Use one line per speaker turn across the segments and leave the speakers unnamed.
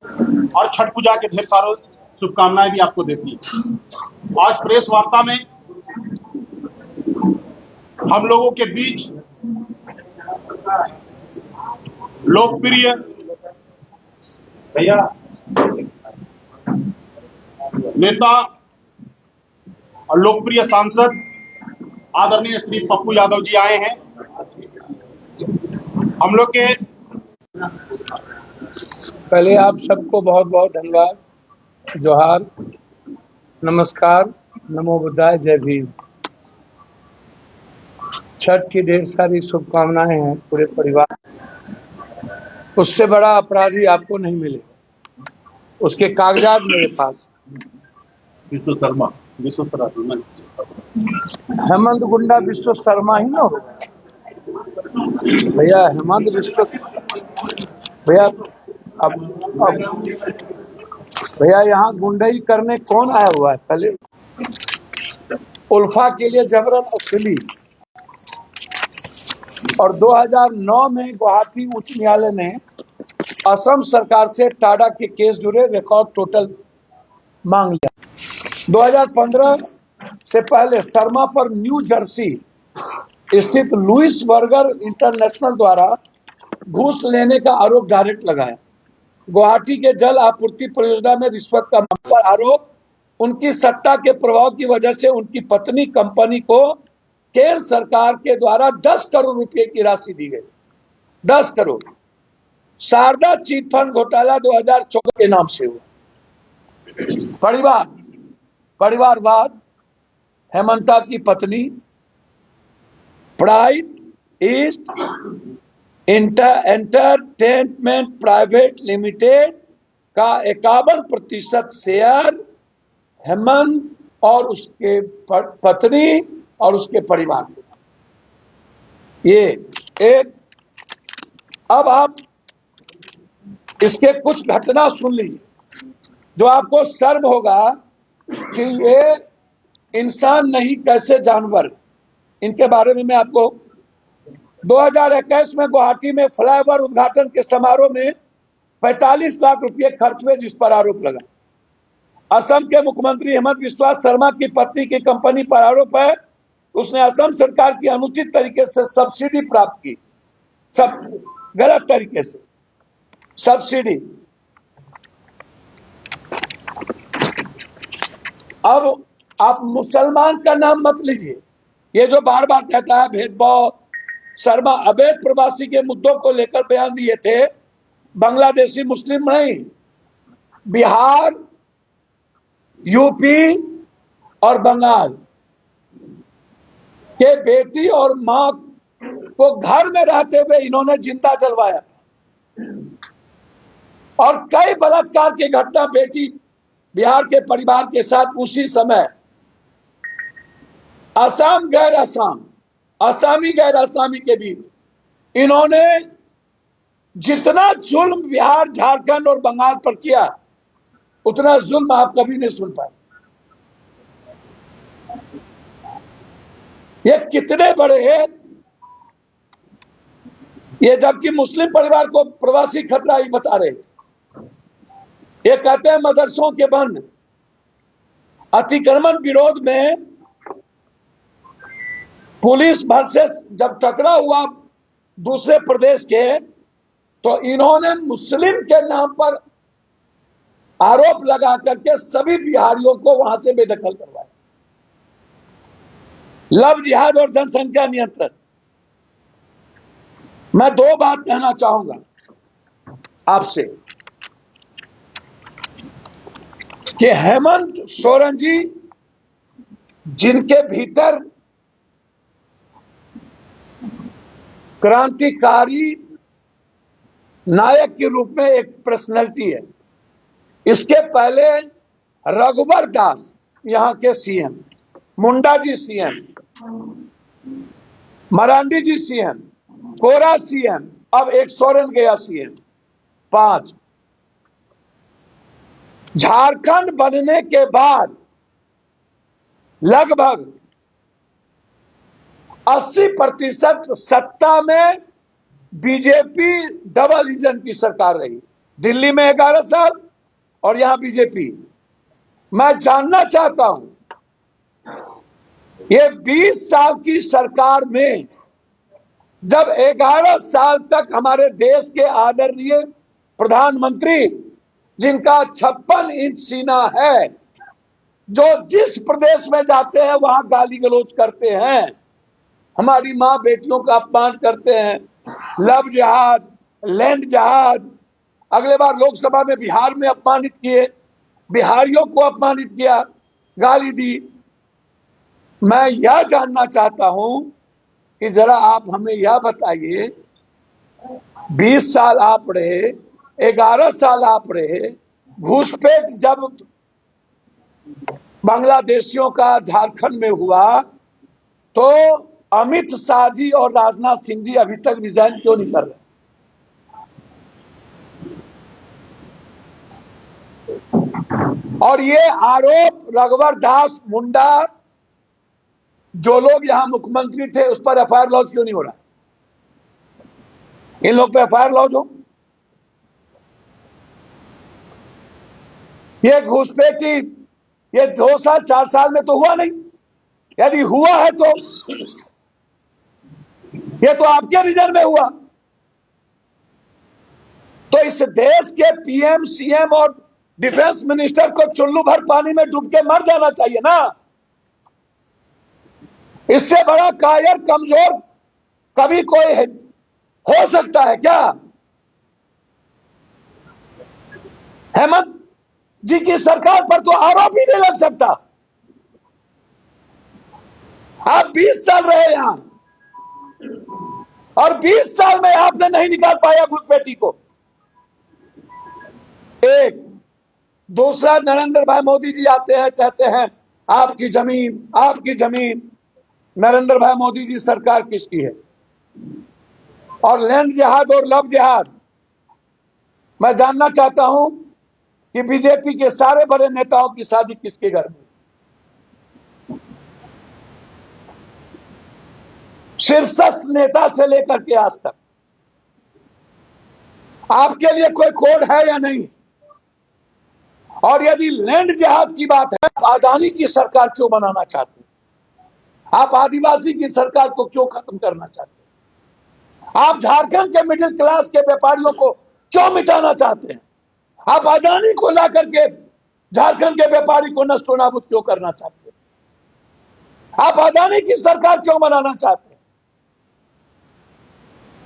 और छठ पूजा के ढेर सारे शुभकामनाएं भी आपको देती है। आज प्रेस वार्ता में हम लोगों के बीच लोकप्रिय भैया नेता और लोकप्रिय सांसद आदरणीय श्री पप्पू यादव जी आए हैं। हम लोग के
पहले आप सबको बहुत बहुत धन्यवाद, जोहार, नमस्कार, नमो बुद्धाय, जय भीम। छठ की ढेर सारी शुभकामनाएं हैं पूरे परिवार। उससे बड़ा अपराधी आपको नहीं मिले, उसके कागजात मेरे पास।
विश्व शर्मा
हेमंत गुंडा विश्व शर्मा ही ना होगा भैया। हेमंत विश्व भैया अब भैया यहाँ गुंडई करने कौन आया हुआ है? पहले उल्फा के लिए जबरन वसूली, और 2009 में गुवाहाटी उच्च न्यायालय ने असम सरकार से टाडा के केस जुड़े रिकॉर्ड टोटल मांग लिया। 2015 से पहले शर्मा पर न्यू जर्सी स्थित लुइस बर्गर इंटरनेशनल द्वारा घूस लेने का आरोप डायरेक्ट लगाया। गुवाहाटी के जल आपूर्ति परियोजना में रिश्वत का पर आरोप, उनकी सत्ता के प्रभाव की वजह से उनकी पत्नी कंपनी को केंद्र सरकार के द्वारा 10 करोड़ रुपए की राशि दी गई। 10 करोड़ शारदा चिट फंड घोटाला 2014 के नाम से हुआ। परिवारवाद, हेमंता की पत्नी, pride east entertainment private limited का 51% शेयर हेमंत और उसके पत्नी और उसके परिवार को। ये एक, अब आप इसके कुछ घटना सुन लीजिए जो आपको शर्म होगा कि ये इंसान नहीं कैसे जानवर। इनके बारे में मैं आपको 2021 में गुवाहाटी में फ्लाईओवर उद्घाटन के समारोह में 45 लाख रुपए खर्च हुए, जिस पर आरोप लगा। असम के मुख्यमंत्री हेमंत बिस्वा शर्मा की पत्नी की कंपनी पर आरोप है उसने असम सरकार की अनुचित तरीके से सब्सिडी प्राप्त की, सब गलत तरीके से सब्सिडी। अब आप मुसलमान का नाम मत लीजिए। ये जो बार बार कहता है भेदभाव, शर्मा अवैध प्रवासी के मुद्दों को लेकर बयान दिए थे। बांग्लादेशी मुस्लिम नहीं, बिहार, यूपी और बंगाल के बेटी और मां को घर में रहते हुए इन्होंने जिंदा जलवाया और कई बलात्कार की घटना बेटी बिहार के परिवार के साथ उसी समय। असम गैर असम, असामी गैर असामी के बीच इन्होंने जितना जुल्म बिहार, झारखंड और बंगाल पर किया उतना जुल्म आप कभी नहीं सुन पाए। ये कितने बड़े हैं ये, जबकि मुस्लिम परिवार को प्रवासी खतरा ही बता रहे। ये कहते हैं मदरसों के बंद। अतिक्रमण विरोध में पुलिस वर्सेस जब टकरा हुआ दूसरे प्रदेश के, तो इन्होंने मुस्लिम के नाम पर आरोप लगा करके सभी बिहारियों को वहां से बेदखल करवाया। लव जिहाद और जनसंख्या नियंत्रण। मैं दो बात कहना चाहूंगा आपसे कि हेमंत सोरेन जी, जिनके भीतर क्रांतिकारी नायक के रूप में एक पर्सनैलिटी है। इसके पहले रघुवर दास यहां के सीएम, मुंडा जी सीएम, मरांडी जी सीएम, कोरा सीएम, अब एक सोरेन गया सीएम। 5 झारखंड बनने के बाद लगभग 80% सत्ता में बीजेपी डबल इंजन की सरकार रही। दिल्ली में 11 साल और यहां बीजेपी। मैं जानना चाहता हूं, ये 20 साल की सरकार में जब 11 साल तक हमारे देश के आदरणीय प्रधानमंत्री, जिनका 56 इंच सीना है, जो जिस प्रदेश में जाते हैं वहां गाली गलौज करते हैं, हमारी मां बेटियों का अपमान करते हैं, लव जिहाद, लैंड जिहाद, अगले बार लोकसभा में बिहार में अपमानित किए, बिहारियों को अपमानित किया, गाली दी। मैं यह जानना चाहता हूं कि जरा आप हमें यह बताइए, 20 साल आप रहे, 11 साल आप रहे, घुसपैठ जब बांग्लादेशियों का झारखंड में हुआ तो अमित शाह जी और राजनाथ सिंह जी अभी तक रिजाइन क्यों नहीं कर रहे? और ये आरोप रघुवर दास मुंडा, जो लोग यहां मुख्यमंत्री थे, उस पर एफआईआर लॉन्च क्यों नहीं हो रहा? इन लोग पे एफआईआर लॉन्च हो। ये घुसपैठी ये 2 साल 4 साल में तो हुआ नहीं। यदि हुआ है तो ये तो आपके रीजन में हुआ। तो इस देश के पीएम, सीएम और डिफेंस मिनिस्टर को चुल्लू भर पानी में डूब के मर जाना चाहिए ना। इससे बड़ा कायर, कमजोर कभी कोई हो सकता है क्या? हेमंत जी की सरकार पर तो आरोप ही नहीं लग सकता। आप 20 साल रहे यहां और 20 साल में आपने नहीं निकाल पाया घुसपैठी को। एक दूसरा, नरेंद्र भाई मोदी जी आते हैं, कहते हैं आपकी जमीन, आपकी जमीन। नरेंद्र भाई मोदी जी सरकार किसकी है? और लैंड जिहाद और लव जिहाद, मैं जानना चाहता हूं कि बीजेपी के सारे बड़े नेताओं की शादी किसके घर में? शीर्षस्थ नेता से लेकर के आज तक आपके लिए कोई कोड है या नहीं? और यदि लैंड जिहाद की बात है, तो अदानी की सरकार क्यों बनाना चाहते हैं? आप आदिवासी की सरकार को क्यों खत्म करना चाहते हैं? आप झारखंड के मिडिल क्लास के व्यापारियों को क्यों मिटाना चाहते हैं? आप अदानी को ला करके झारखंड के व्यापारी को नष्ट नाबूद क्यों करना चाहते हैं? आप अदानी की सरकार क्यों बनाना चाहते हैं?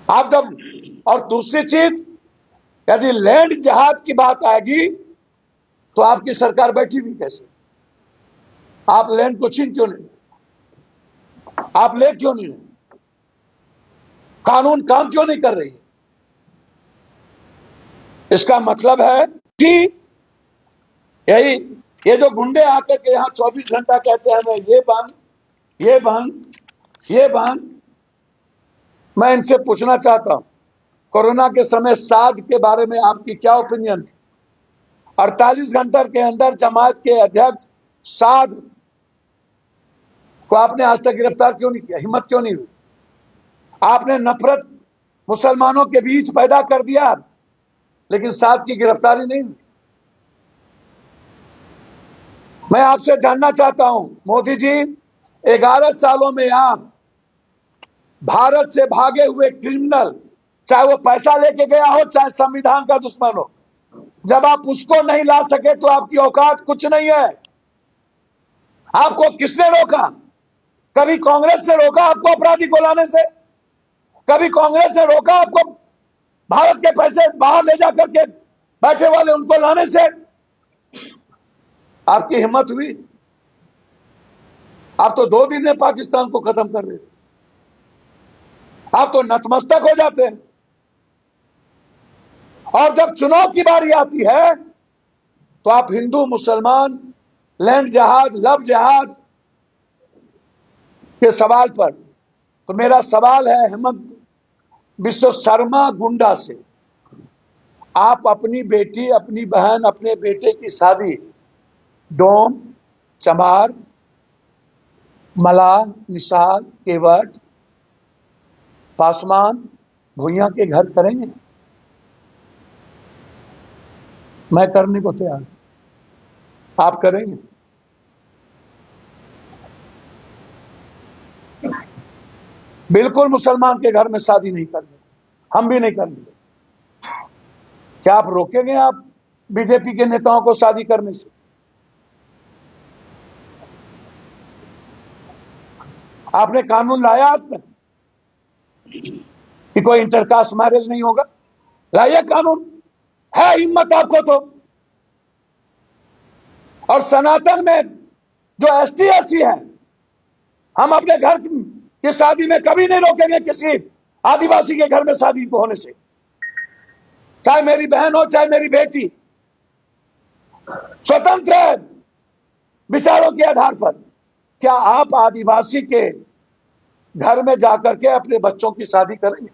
आप जब, और दूसरी चीज, यदि लैंड जिहाद की बात आएगी तो आपकी सरकार बैठी भी कैसे? आप लैंड को छीन क्यों नहीं? आप ले क्यों नहीं? कानून काम क्यों नहीं कर रही है? इसका मतलब है कि यही ये जो गुंडे आकर के यहां 24 घंटा कहते हैं मैं ये बंद, ये बंद, ये बंद। मैं इनसे पूछना चाहता हूं, कोरोना के समय साध के बारे में आपकी क्या ओपिनियन है? 48 घंटे के अंदर जमात के अध्यक्ष साध को आपने आज तक गिरफ्तार क्यों नहीं किया? हिम्मत क्यों नहीं हुई? आपने नफरत मुसलमानों के बीच पैदा कर दिया, लेकिन साध की गिरफ्तारी नहीं हुई। मैं आपसे जानना चाहता हूं, मोदी जी, 11 सालों में आप भारत से भागे हुए क्रिमिनल, चाहे वो पैसा लेके गया हो, चाहे संविधान का दुश्मन हो, जब आप उसको नहीं ला सके तो आपकी औकात कुछ नहीं है। आपको किसने रोका? कभी कांग्रेस ने रोका आपको अपराधी को लाने से? कभी कांग्रेस ने रोका आपको भारत के पैसे बाहर ले जाकर के बैठे वाले उनको लाने से? आपकी हिम्मत हुई? आप तो 2 दिन में पाकिस्तान को खत्म कर रहे थे। आप तो नतमस्तक हो जाते हैं। और जब चुनाव की बारी आती है तो आप हिंदू, मुसलमान, लैंड जिहाद, लव जिहाद के सवाल पर, तो मेरा सवाल है हेमंत बिश्व शर्मा गुंडा से, आप अपनी बेटी, अपनी बहन, अपने बेटे की शादी डोम, चमार, मलाह, निषाद, केवट, पासवान, भुइयां के घर करेंगे? मैं करने को तैयार हूं। आप करेंगे? बिल्कुल मुसलमान के घर में शादी नहीं करने, हम भी नहीं करेंगे। क्या आप रोकेंगे आप बीजेपी के नेताओं को शादी करने से? आपने कानून लाया आज तक कि कोई इंटरकास्ट मैरिज नहीं होगा? लाइए कानून, है हिम्मत आपको तो। और सनातन में जो एसटी एससी है, हम अपने घर की शादी में कभी नहीं रोकेंगे किसी आदिवासी के घर में शादी को होने से, चाहे मेरी बहन हो चाहे मेरी बेटी। स्वतंत्र है विचारों के आधार पर। क्या आप आदिवासी के घर में जाकर के अपने बच्चों की शादी करेंगे?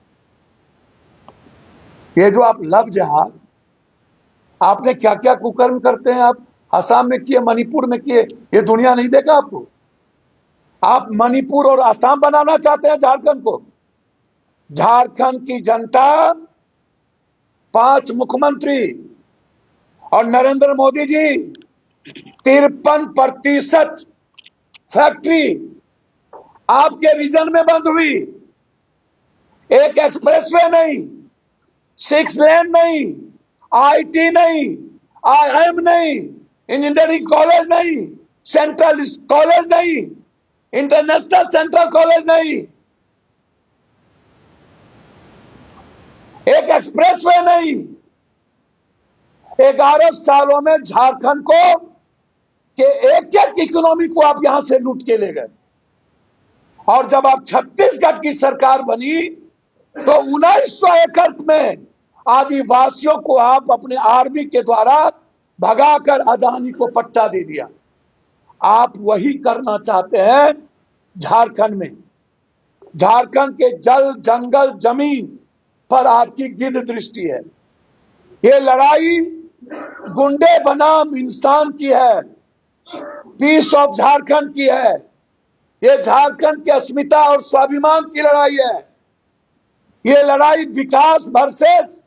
ये जो आप लव जिहाद, आपने क्या क्या कुकर्म करते हैं आप असम में किए, मणिपुर में किए, ये दुनिया नहीं देखा आपको? आप मणिपुर और असम बनाना चाहते हैं झारखंड को। झारखंड की जनता 5 मुख्यमंत्री और नरेंद्र मोदी जी 53% फैक्ट्री आपके रीजन में बंद हुई। एक एक्सप्रेसवे नहीं, 6 लेन नहीं, आईटी नहीं, आईएम नहीं, इंजीनियरिंग कॉलेज नहीं, सेंट्रल कॉलेज नहीं, इंटरनेशनल सेंट्रल कॉलेज नहीं, एक एक्सप्रेसवे नहीं। 11 सालों में झारखंड को के एक इकोनॉमी को आप यहां से लूट के ले गए। और जब आप छत्तीसगढ़ की सरकार बनी तो 1900 एकड़ में आदिवासियों को आप अपने आर्मी के द्वारा भगाकर अदानी को पट्टा दे दिया। आप वही करना चाहते हैं झारखंड में। झारखंड के जल जंगल जमीन पर आपकी गिद्ध दृष्टि है। ये लड़ाई गुंडे बनाम इंसान की है, पीस ऑफ झारखंड की है। ये झारखंड की अस्मिता और स्वाभिमान की लड़ाई है। ये लड़ाई विकास वर्सेस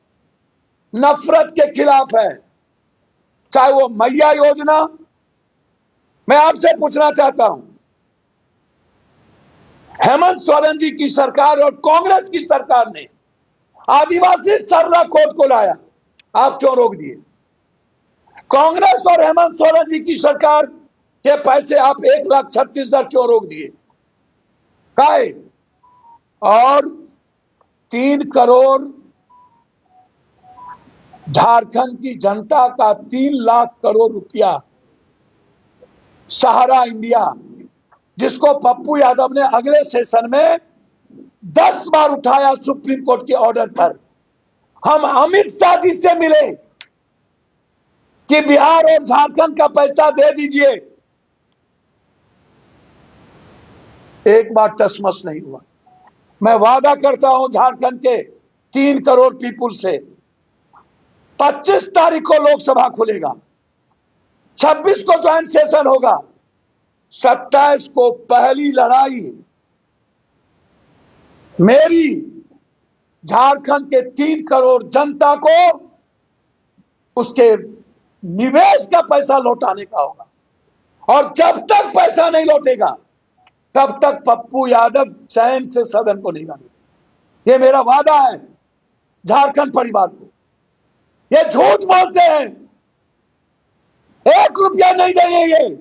नफरत के खिलाफ है। चाहे वो मैया योजना, मैं आपसे पूछना चाहता हूं, हेमंत सोरेन जी की सरकार और कांग्रेस की सरकार ने आदिवासी सरला कोड को लाया, आप क्यों रोक दिए? कांग्रेस और हेमंत सोरेन जी की सरकार के पैसे आप 1,36,000 क्यों रोक दिए? काहे? और 3 करोड़ झारखंड की जनता का 3 लाख करोड़ रुपया सहारा इंडिया, जिसको पप्पू यादव ने अगले सेशन में 10 बार उठाया सुप्रीम कोर्ट के ऑर्डर पर। हम अमित शाह जी से मिले कि बिहार और झारखंड का पैसा दे दीजिए, एक बार टसमस नहीं हुआ। मैं वादा करता हूं झारखंड के 3 करोड़ पीपुल से, 25 तारीख को लोकसभा खुलेगा, 26 को ज्वाइंट सेशन होगा, 27 को पहली लड़ाई मेरी झारखंड के 3 करोड़ जनता को उसके निवेश का पैसा लौटाने का होगा। और जब तक पैसा नहीं लौटेगा तब तक पप्पू यादव चैन से सदन को नहीं जाने। ये मेरा वादा है झारखंड परिवार को। ये झूठ बोलते हैं, 1 रुपया नहीं देंगे ये।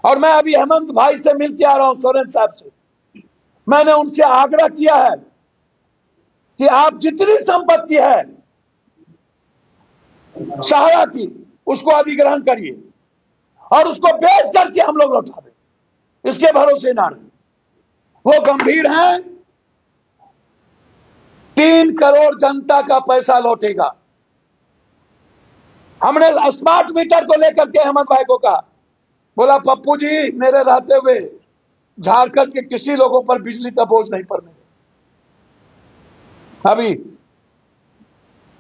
और मैं अभी हेमंत भाई से मिल के आ रहा हूं, सोरेन साहब से। मैंने उनसे आग्रह किया है कि आप जितनी संपत्ति है सहारा की, उसको अधिग्रहण करिए और उसको बेच करके हम लोग लौटा दें। इसके भरोसे ना रहे। वो गंभीर हैं, 3 करोड़ जनता का पैसा लौटेगा। हमने स्मार्ट मीटर को लेकर के हेमंत भाई को कहा, बोला पप्पू जी मेरे रहते हुए झारखंड के किसी लोगों पर बिजली का बोझ नहीं पड़ने। अभी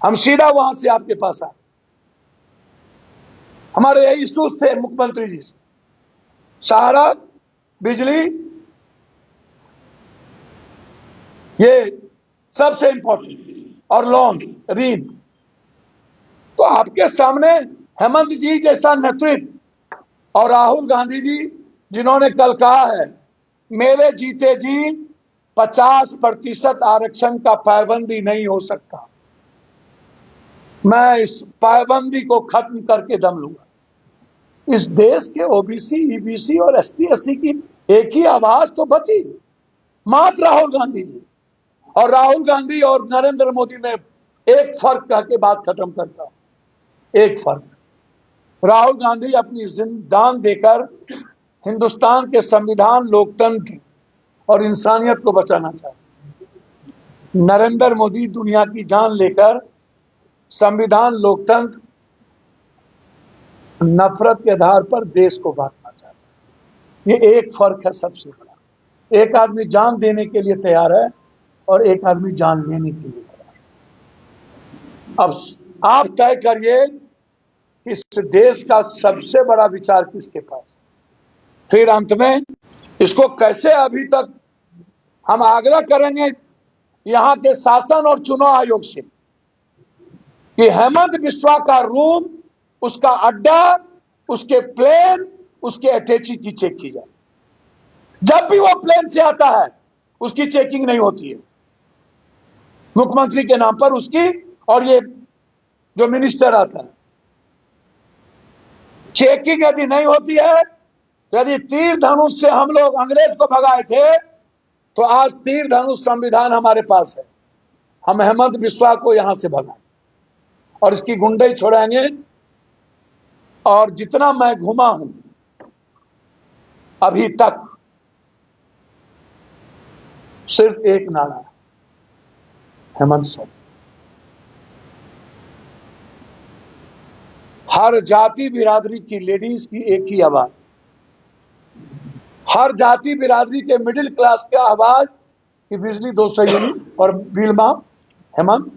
हम सीधा वहां से आपके पास आए, हमारे यही इश्यूज थे मुख्यमंत्री जी से, सहारा, बिजली, ये सबसे इंपॉर्टेंट, और लोन, ऋण। तो आपके सामने हेमंत जी जैसा नेतृत्व और राहुल गांधी जी जिन्होंने कल कहा है मेरे जीते जी 50% आरक्षण का पाबंदी नहीं हो सकता, मैं इस पाबंदी को खत्म करके दम लूंगा। इस देश के ओबीसी, ईबीसी और एसटी एससी की एक ही आवाज तो बची, मात्र राहुल गांधी जी। और राहुल गांधी और नरेंद्र मोदी में एक फर्क कह के बात खत्म करता हूं। एक फर्क, राहुल गांधी अपनी दान देकर हिंदुस्तान के संविधान, लोकतंत्र और इंसानियत को बचाना चाहते। नरेंद्र मोदी दुनिया की जान लेकर संविधान, लोकतंत्र, नफरत के आधार पर देश को बांटना चाहते। ये एक फर्क है सबसे बड़ा। एक आदमी जान देने के लिए तैयार है और एक आदमी जान लेने के लिए तैयार है। अब आप तय करिए इस देश का सबसे बड़ा विचार किसके पास। फिर अंत में इसको कैसे, अभी तक हम आग्रह करेंगे यहां के शासन और चुनाव आयोग से कि हेमंत बिस्वा का रूम, उसका अड्डा, उसके प्लेन, उसके अटैची की चेक की जाए। जब भी वो प्लेन से आता है उसकी चेकिंग नहीं होती है मुख्यमंत्री के नाम पर उसकी, और ये जो मिनिस्टर आता है चेकिंग यदि नहीं होती है, यदि तीर धनुष से हम लोग अंग्रेज को भगाए थे तो आज तीर धनुष संविधान हमारे पास है। हम हेमंत बिस्वा को यहां से भगाए और इसकी गुंडई छोड़ाएंगे। और जितना मैं घुमा हूं अभी तक, सिर्फ एक नारा है, हेमंत सर। हर जाति बिरादरी की लेडीज की एक ही आवाज, हर जाति बिरादरी के मिडिल क्लास का आवाज कि बिजली 200 यूनिट और बिल माफ, हेमंत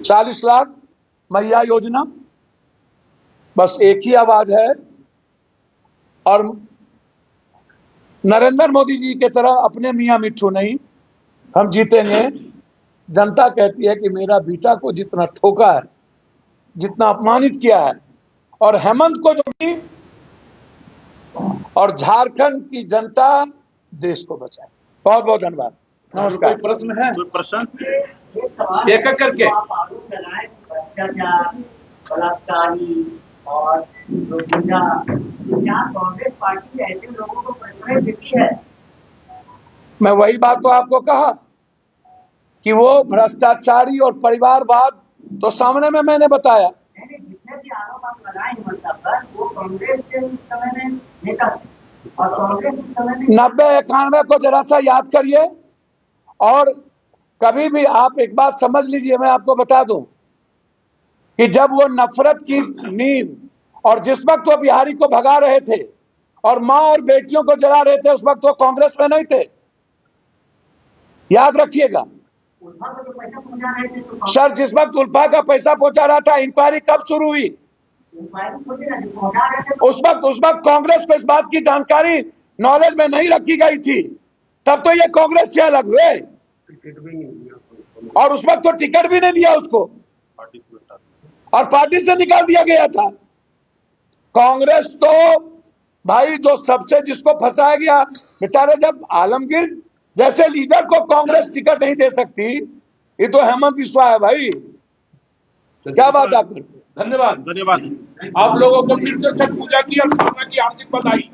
40 लाख मैया योजना, बस एक ही आवाज है। और नरेंद्र मोदी जी की तरह अपने मियां मिट्ठू नहीं, हम जीतेंगे। जनता कहती है कि मेरा बेटा को जितना ठोका है, जितना अपमानित किया है, और हेमंत को जो भी, और झारखंड की जनता देश को बचाए। बहुत बहुत धन्यवाद, नमस्कार।
प्रश्न है? कोई प्रश्न?
एक एक करके।
आरोप लगाए भ्रष्टाचार, बलात्कारी और जो गुंडा, क्या कांग्रेस पार्टी ऐसे लोगों को प्रश्रय देती है?
मैं वही बात तो आपको कहा कि वो भ्रष्टाचारी और परिवारवाद तो सामने में मैंने बताया।
जितने भी आरोप आप लगाए हेमंत पर, वो कांग्रेस के उस समय में नेता थे और कांग्रेस उस समय में
90-91 को जरा सा याद करिए। और कभी भी आप एक बात समझ लीजिए, मैं आपको बता दूं कि जब वो नफरत की नींव, और जिस वक्त वो बिहारी को भगा रहे थे और मां और बेटियों को जला रहे थे, उस वक्त वो कांग्रेस में नहीं थे, याद रखिएगा।
उल्फा को जो पैसा पहुंचा रहे थे तो
सर, जिस वक्त उल्फा का पैसा पहुंचा रहा था, इंक्वायरी कब शुरू हुई?
पहुंचा रहे थे।
उस वक्त कांग्रेस को इस बात की जानकारी, नॉलेज में नहीं रखी गई थी। तब तो ये कांग्रेस से अलग हुए, और उस वक्त तो टिकट भी नहीं दिया उसको, और पार्टी से निकाल दिया गया था। कांग्रेस तो भाई जो सबसे जिसको फंसाया गया, बेचारे, जब आलमगीर जैसे लीडर को कांग्रेस टिकट नहीं दे सकती, ये तो हेमंत बिस्वा है भाई। क्या बात आप?
धन्यवाद।
आप लोगों को फिर से छठ पूजा की और स्थापना की हार्दिक बधाई।